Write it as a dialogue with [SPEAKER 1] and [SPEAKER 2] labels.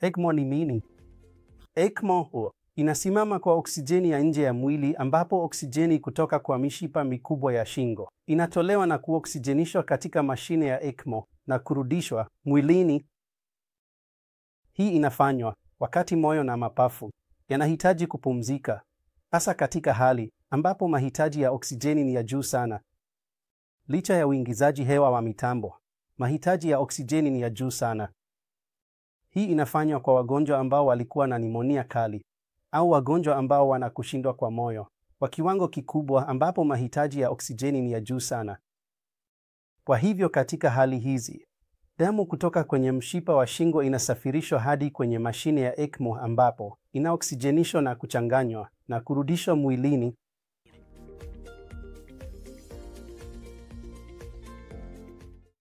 [SPEAKER 1] ECMO ni nini? ECMO inasimama kwa oksijeni ya nje ya mwili, ambapo oksijeni kutoka kwa mishipa mikubwa ya shingo inatolewa na kuoksijenishwa katika mashine ya ECMO na kurudishwa mwilini. Hii inafanywa wakati moyo na mapafu yanahitaji kupumzika, hasa katika hali ambapo mahitaji ya oksijeni ni ya juu sana. Licha ya uingizaji hewa wa mitambo, mahitaji ya oksijeni ni ya juu sana. Hii inafanywa kwa wagonjwa ambao walikuwa na nimonia kali au wagonjwa ambao wana kushindwa kwa moyo kwa kiwango kikubwa, ambapo mahitaji ya oksijeni ni ya juu sana. Kwa hivyo katika hali hizi, damu kutoka kwenye mshipa wa shingo inasafirishwa hadi kwenye mashine ya ECMO, ambapo inaoksijenishwa na kuchanganywa na kurudishwa mwilini.